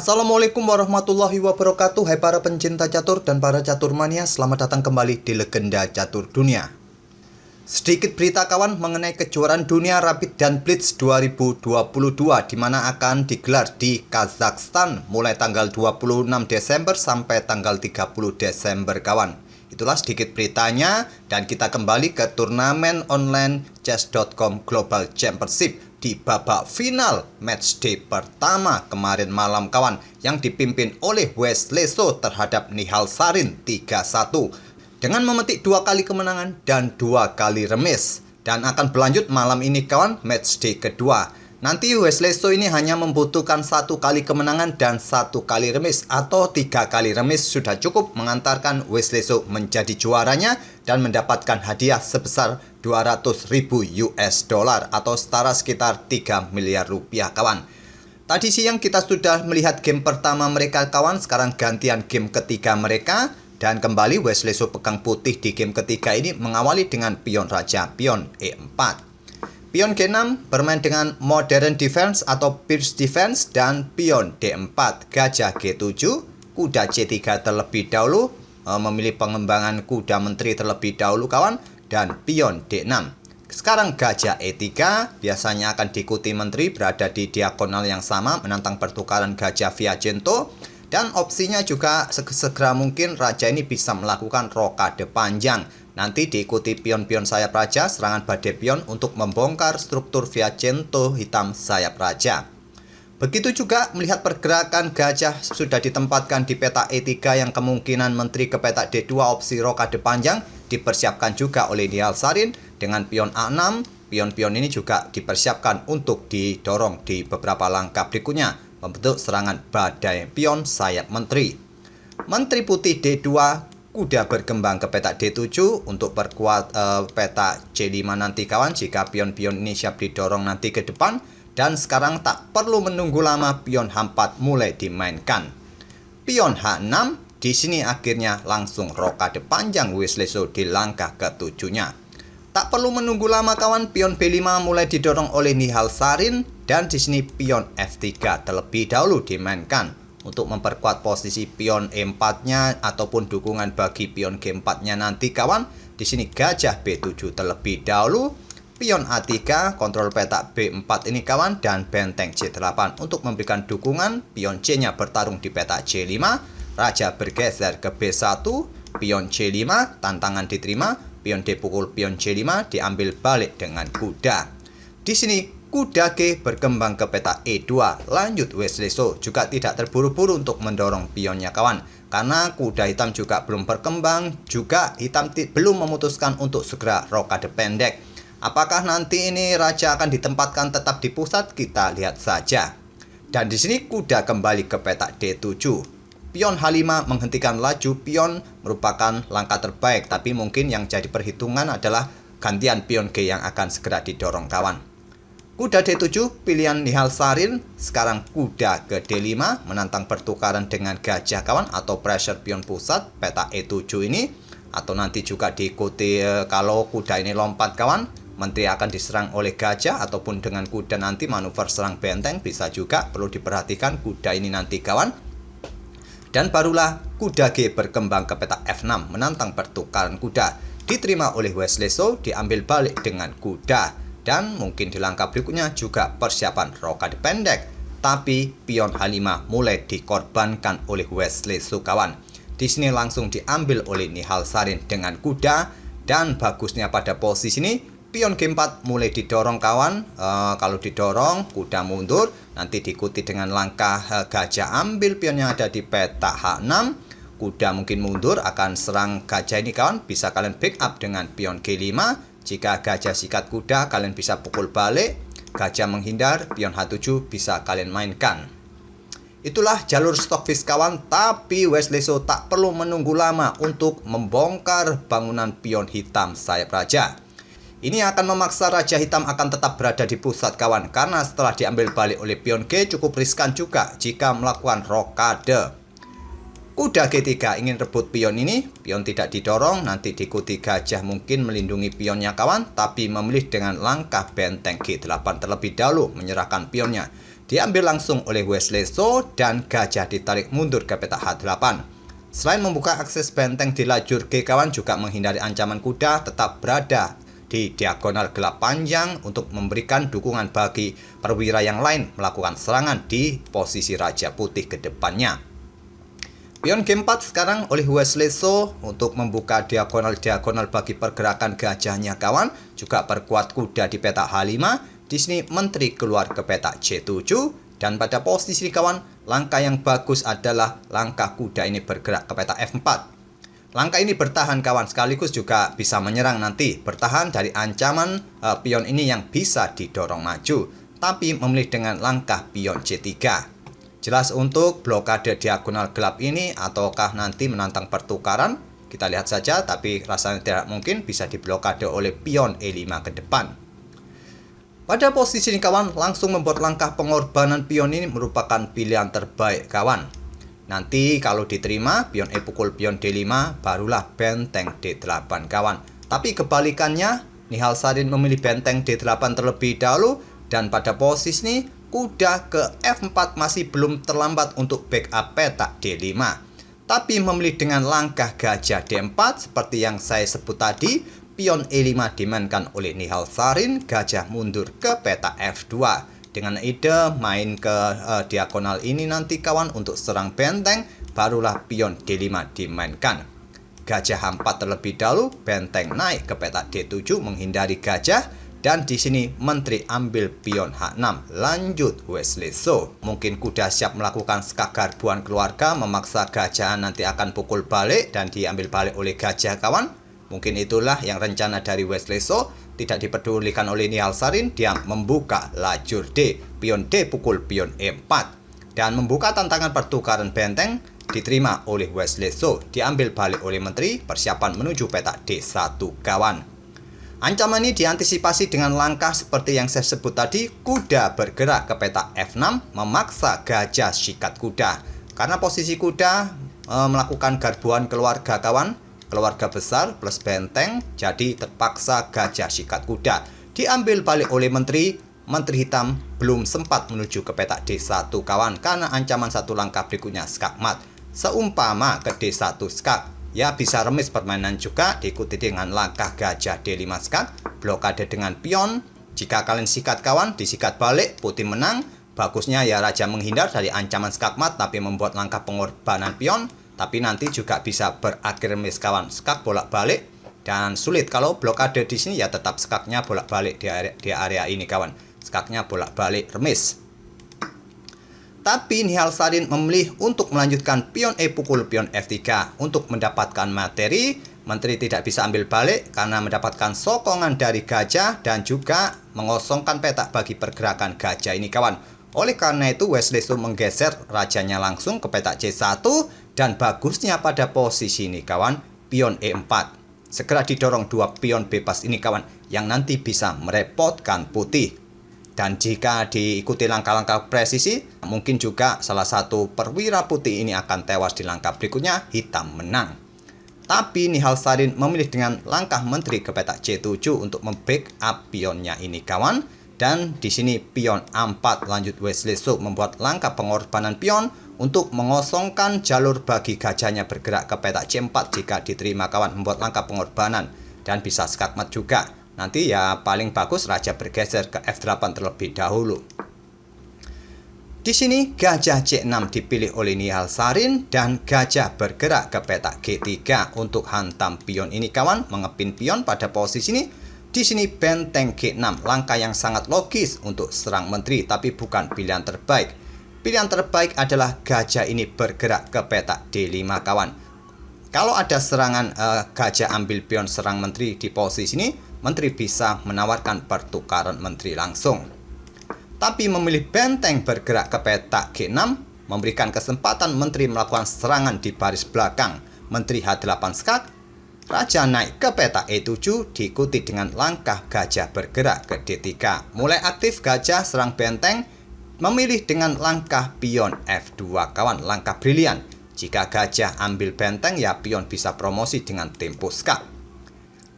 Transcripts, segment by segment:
Assalamualaikum warahmatullahi wabarakatuh. Hai para pencinta catur dan para catur mania, selamat datang kembali di Legenda Catur Dunia. Sedikit berita kawan mengenai kejuaraan dunia Rapid dan Blitz 2022 di mana akan digelar di Kazakhstan mulai tanggal 26 Desember sampai tanggal 30 Desember kawan. Itulah sedikit beritanya, dan kita kembali ke turnamen online chess.com Global Championship di babak final matchday pertama kemarin malam kawan, yang dipimpin oleh Wesley So terhadap Nihal Sarin 3-1 dengan memetik 2 kali kemenangan dan 2 kali remis. Dan akan berlanjut malam ini kawan, matchday kedua. Nanti Wesley So ini hanya membutuhkan 1 kali kemenangan dan 1 kali remis, atau 3 kali remis sudah cukup mengantarkan Wesley So menjadi juaranya dan mendapatkan hadiah sebesar 200.000 US dollar atau setara sekitar 3 miliar rupiah kawan. Tadi siang kita sudah melihat game pertama mereka kawan, sekarang gantian game ketiga mereka. Dan kembali Wesley So pegang putih di game ketiga ini mengawali dengan pion raja, pion E4. Pion G6 bermain dengan modern defense atau fierce defense, dan pion D4 gajah G7, kuda C3 terlebih dahulu, memilih pengembangan kuda menteri terlebih dahulu kawan, dan pion D6. Sekarang gajah E3 biasanya akan diikuti menteri berada di diagonal yang sama menantang pertukaran gajah Viajento, dan opsinya juga segera mungkin raja ini bisa melakukan rokade panjang. Nanti diikuti pion-pion sayap raja, serangan badai pion untuk membongkar struktur Viajento hitam sayap raja. Begitu juga melihat pergerakan gajah sudah ditempatkan di peta E3 yang kemungkinan menteri ke peta D2 opsi rokade panjang dipersiapkan juga oleh Nihal Sarin dengan pion A6. Pion-pion ini juga dipersiapkan untuk didorong di beberapa langkah berikutnya membentuk serangan badai pion sayap menteri. Menteri putih D2, kuda berkembang ke peta D7 untuk perkuat peta C5 nanti kawan jika pion-pion ini siap didorong nanti ke depan. Dan sekarang tak perlu menunggu lama, pion H4 mulai dimainkan. Pion H6 di sini akhirnya langsung rokade panjang Wesley So di langkah ketujuhnya. Tak perlu menunggu lama kawan, pion B5 mulai didorong oleh Nihal Sarin, dan di sini pion F3 terlebih dahulu dimainkan untuk memperkuat posisi pion E4-nya ataupun dukungan bagi pion G4-nya nanti kawan. Di sini gajah B7 terlebih dahulu, pion A3 kontrol peta B4 ini kawan, dan benteng C8 untuk memberikan dukungan. Pion C-nya bertarung di peta C5, raja bergeser ke B1, pion C5 tantangan diterima, pion D pukul pion C5 diambil balik dengan kuda. Di sini kuda G berkembang ke peta E2. Lanjut Wesley So juga tidak terburu-buru untuk mendorong pionnya kawan, karena kuda hitam juga belum berkembang, juga hitam belum memutuskan untuk segera rokade pendek. Apakah nanti ini raja akan ditempatkan tetap di pusat? Kita lihat saja. Dan di sini kuda kembali ke peta D7. Pion H5 menghentikan laju pion merupakan langkah terbaik, tapi mungkin yang jadi perhitungan adalah gantian pion G yang akan segera didorong kawan. Kuda D7 pilihan Nihal Sarin, sekarang kuda ke D5 menantang pertukaran dengan gajah kawan atau pressure pion pusat peta E7 ini, atau nanti juga diikuti kalau kuda ini lompat kawan, menteri akan diserang oleh gajah, ataupun dengan kuda nanti manuver serang benteng bisa juga, perlu diperhatikan kuda ini nanti kawan. Dan barulah kuda G berkembang ke peta F6 menantang pertukaran kuda, diterima oleh Wesley So, diambil balik dengan kuda. Dan mungkin di langkah berikutnya juga persiapan rokade pendek, tapi pion H5 mulai dikorbankan oleh Wesley So kawan. Di sini langsung diambil oleh Nihal Sarin dengan kuda, dan bagusnya pada posisi ini pion G4 mulai didorong kawan. Kalau didorong kuda mundur, nanti diikuti dengan langkah gajah ambil pion yang ada di peta H6. Kuda mungkin mundur akan serang gajah ini kawan, bisa kalian backup dengan pion G5. Jika gajah sikat kuda, kalian bisa pukul balik. Gajah menghindar, pion H7 bisa kalian mainkan. Itulah jalur stockfish kawan, tapi Wesley So tak perlu menunggu lama untuk membongkar bangunan pion hitam sayap raja. Ini akan memaksa raja hitam akan tetap berada di pusat kawan, karena setelah diambil balik oleh pion G cukup riskan juga jika melakukan rokade. Kuda G3 ingin rebut pion ini, pion tidak didorong, nanti diikuti gajah mungkin melindungi pionnya kawan, tapi memilih dengan langkah benteng G8 terlebih dahulu menyerahkan pionnya. diambil langsung oleh Wesley So dan gajah ditarik mundur ke petak H8. Selain membuka akses benteng di lajur G, kawan juga menghindari ancaman kuda tetap berada di diagonal gelap panjang untuk memberikan dukungan bagi perwira yang lain melakukan serangan di posisi Raja Putih ke depannya. Pion G4 sekarang oleh Wesley So untuk membuka diagonal-diagonal bagi pergerakan gajahnya, kawan. Juga perkuat kuda di petak H5. Di sini menteri keluar ke petak C7, dan pada posisi kawan, langkah yang bagus adalah langkah kuda ini bergerak ke petak F4. Langkah ini bertahan, kawan, sekaligus juga bisa menyerang nanti, bertahan dari ancaman pion ini yang bisa didorong maju, tapi memilih dengan langkah pion C3. Jelas untuk blokade diagonal gelap ini ataukah nanti menantang pertukaran, kita lihat saja, tapi rasanya tidak mungkin bisa diblokade oleh pion E5 ke depan. Pada posisi ini, kawan, langsung membuat langkah pengorbanan pion ini merupakan pilihan terbaik, kawan. Nanti kalau diterima, pion E pukul pion D5, barulah benteng D8, kawan. Tapi kebalikannya, Nihal Sarin memilih benteng D8 terlebih dahulu, dan pada posisi ini, kuda ke F4 masih belum terlambat untuk backup petak D5. Tapi memilih dengan langkah gajah D4, seperti yang saya sebut tadi, pion E5 dimainkan oleh Nihal Sarin, gajah mundur ke petak F2. Dengan ide main ke diagonal ini nanti, kawan, untuk serang benteng, barulah pion D5 dimainkan. Gajah H4 terlebih dahulu, benteng naik ke petak D7 menghindari gajah, dan di sini menteri ambil pion H6, lanjut Wesley So. Mungkin kuda siap melakukan skak garbuan keluarga, memaksa gajah nanti akan pukul balik dan diambil balik oleh gajah, kawan. Mungkin itulah yang rencana dari Wesley So, tidak dipedulikan oleh Nihal Sarin, dia membuka lajur D, pion D pukul pion E4. Dan membuka tantangan pertukaran benteng, diterima oleh Wesley So, diambil balik oleh menteri, persiapan menuju petak D1, kawan. Ancaman ini diantisipasi dengan langkah seperti yang saya sebut tadi, kuda bergerak ke petak F6, memaksa gajah sikat kuda. Karena posisi kuda melakukan garbuan keluarga, kawan, keluarga besar plus benteng, jadi terpaksa gajah sikat kuda. Diambil balik oleh menteri hitam belum sempat menuju ke petak D1, kawan, karena ancaman satu langkah berikutnya skak mat. Seumpama ke D1 skak, ya bisa remis permainan juga, diikuti dengan langkah gajah D5 skak, blokade dengan pion. Jika kalian sikat, kawan, disikat balik, putih menang. Bagusnya ya raja menghindar dari ancaman skak mat, tapi membuat langkah pengorbanan pion. Tapi nanti juga bisa berakhir remis, kawan, skak bolak-balik, dan sulit kalau blokade di sini ya tetap skaknya bolak-balik di area ini, kawan. Skaknya bolak-balik remis. Tapi Nihal Sarin memilih untuk melanjutkan pion E pukul pion F3 untuk mendapatkan materi. Menteri tidak bisa ambil balik karena mendapatkan sokongan dari gajah dan juga mengosongkan petak bagi pergerakan gajah ini, kawan. Oleh karena itu Wesley So menggeser rajanya langsung ke petak C1, dan bagusnya pada posisi ini, kawan, pion E4. Segera didorong dua pion bebas ini, kawan, yang nanti bisa merepotkan putih. Dan jika diikuti langkah-langkah presisi, mungkin juga salah satu perwira putih ini akan tewas di langkah berikutnya, hitam menang. Tapi Nihal Sarin memilih dengan langkah menteri ke petak C7 untuk membackup pionnya ini, kawan. Dan di sini pion A4 lanjut Wesley So membuat langkah pengorbanan pion untuk mengosongkan jalur bagi gajahnya bergerak ke petak C4 jika diterima, kawan, membuat langkah pengorbanan dan bisa skakmat juga. Nanti ya paling bagus raja bergeser ke F8 terlebih dahulu. Di sini gajah C6 dipilih oleh Nihal Sarin dan gajah bergerak ke petak G3 untuk hantam pion ini, kawan, mengepin pion pada posisi ini. Di sini benteng G6, langkah yang sangat logis untuk serang menteri, tapi bukan pilihan terbaik. Pilihan terbaik adalah gajah ini bergerak ke petak D5, kawan. Kalau ada serangan gajah ambil pion serang menteri di posisi ini, menteri bisa menawarkan pertukaran menteri langsung. Tapi memilih benteng bergerak ke petak G6, memberikan kesempatan menteri melakukan serangan di baris belakang. Menteri H8 skak, raja naik ke petak E7 diikuti dengan langkah gajah bergerak ke D3. Mulai aktif gajah serang benteng, memilih dengan langkah pion F2, kawan, langkah brilian. Jika gajah ambil benteng, ya pion bisa promosi dengan tempo skak.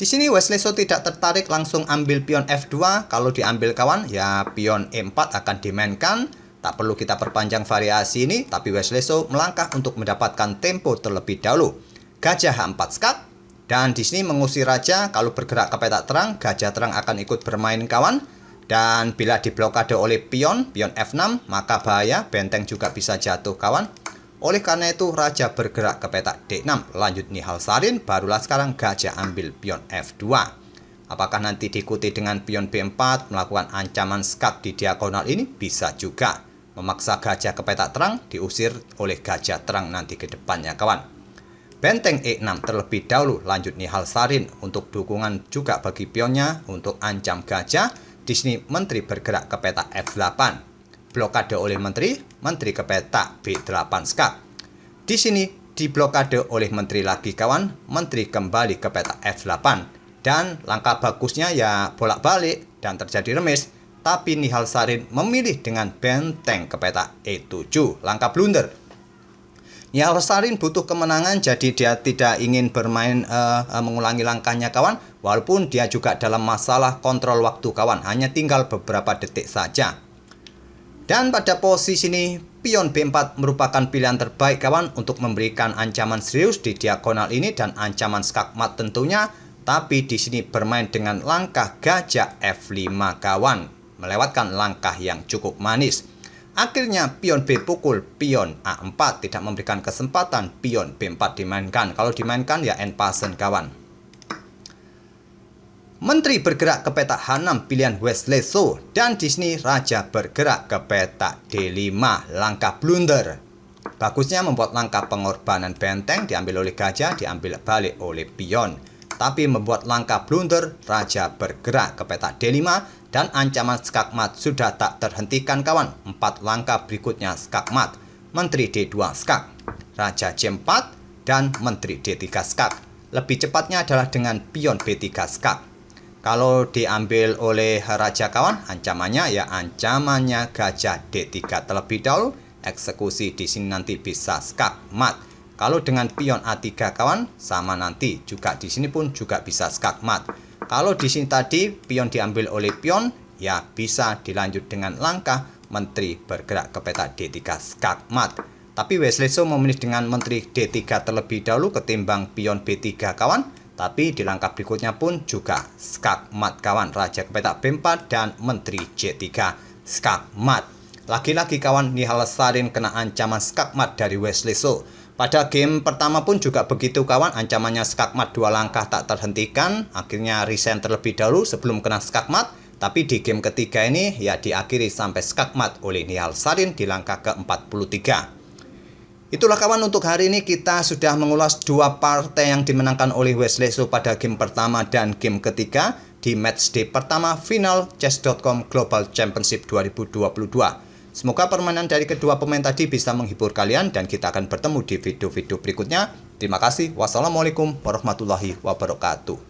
Di sini Wesley So tidak tertarik langsung ambil pion F2. Kalau diambil, kawan, ya pion E4 akan dimainkan. Tak perlu kita perpanjang variasi ini, tapi Wesley So melangkah untuk mendapatkan tempo terlebih dahulu. Gajah H4 skak, dan di sini mengusir raja. Kalau bergerak ke petak terang, gajah terang akan ikut bermain kawan. Dan bila diblokade oleh pion F6, maka bahaya, benteng juga bisa jatuh kawan. Oleh karena itu, raja bergerak ke petak D6, lanjut nihal sarin, barulah sekarang gajah ambil pion F2. Apakah nanti diikuti dengan pion B4, melakukan ancaman skak di diagonal ini? Bisa juga. Memaksa gajah ke petak terang, diusir oleh gajah terang nanti ke depannya kawan. Benteng E6 terlebih dahulu, lanjut nihal sarin untuk dukungan juga bagi pionnya untuk ancam gajah. Di sini menteri bergerak ke petak F8. Blokade oleh menteri ke petak B8 skak. Di sini diblokade oleh menteri lagi kawan, menteri kembali ke petak F8. Dan langkah bagusnya ya bolak-balik dan terjadi remis. Tapi nihal sarin memilih dengan benteng ke petak E7, langkah blunder. Nihal sarin butuh kemenangan, jadi dia tidak ingin bermain mengulangi langkahnya kawan. Walaupun dia juga dalam masalah kontrol waktu kawan, hanya tinggal beberapa detik saja. Dan pada posisi ini, pion B4 merupakan pilihan terbaik kawan untuk memberikan ancaman serius di diagonal ini dan ancaman skak mat tentunya. Tapi di sini bermain dengan langkah gajah F5 kawan, melewatkan langkah yang cukup manis. Akhirnya pion B pukul pion A4, tidak memberikan kesempatan pion B4 dimainkan. Kalau dimainkan ya end pasen kawan. Menteri bergerak ke petak H6, pilihan Wesley So, dan di sini raja bergerak ke petak D5, langkah blunder. Bagusnya membuat langkah pengorbanan benteng, diambil oleh gajah, diambil balik oleh pion. Tapi membuat langkah blunder, raja bergerak ke petak D5, dan ancaman skak mat sudah tak terhentikan kawan. 4 langkah berikutnya skak mat, menteri D2 skak, raja C4, dan menteri D3 skak. Lebih cepatnya adalah dengan pion B3 skak. Kalau diambil oleh raja kawan, ancamannya gajah D3 terlebih dahulu. Eksekusi di sini nanti bisa skak mat. Kalau dengan pion A3 kawan, sama nanti juga di sini pun juga bisa skak mat. Kalau di sini tadi pion diambil oleh pion, ya bisa dilanjut dengan langkah menteri bergerak ke petak D3 skak mat. Tapi Wesley So memilih dengan menteri D3 terlebih dahulu ketimbang pion B3 kawan. Tapi di langkah berikutnya pun juga skak mat kawan, raja ke petak B4 dan menteri J3 skak mat. Lagi-lagi kawan, nihal sarin kena ancaman skak mat dari Wesley So. Pada game pertama pun juga begitu kawan, ancamannya skak mat 2 langkah tak terhentikan, akhirnya resign terlebih dahulu sebelum kena skak mat. Tapi di game ketiga ini ya diakhiri sampai skak mat oleh nihal sarin di langkah ke-43. Itulah kawan, untuk hari ini kita sudah mengulas 2 partai yang dimenangkan oleh Wesley So pada game pertama dan game ketiga di matchday pertama final Chess.com Global Championship 2022. Semoga permainan dari kedua pemain tadi bisa menghibur kalian dan kita akan bertemu di video-video berikutnya. Terima kasih. Wassalamualaikum warahmatullahi wabarakatuh.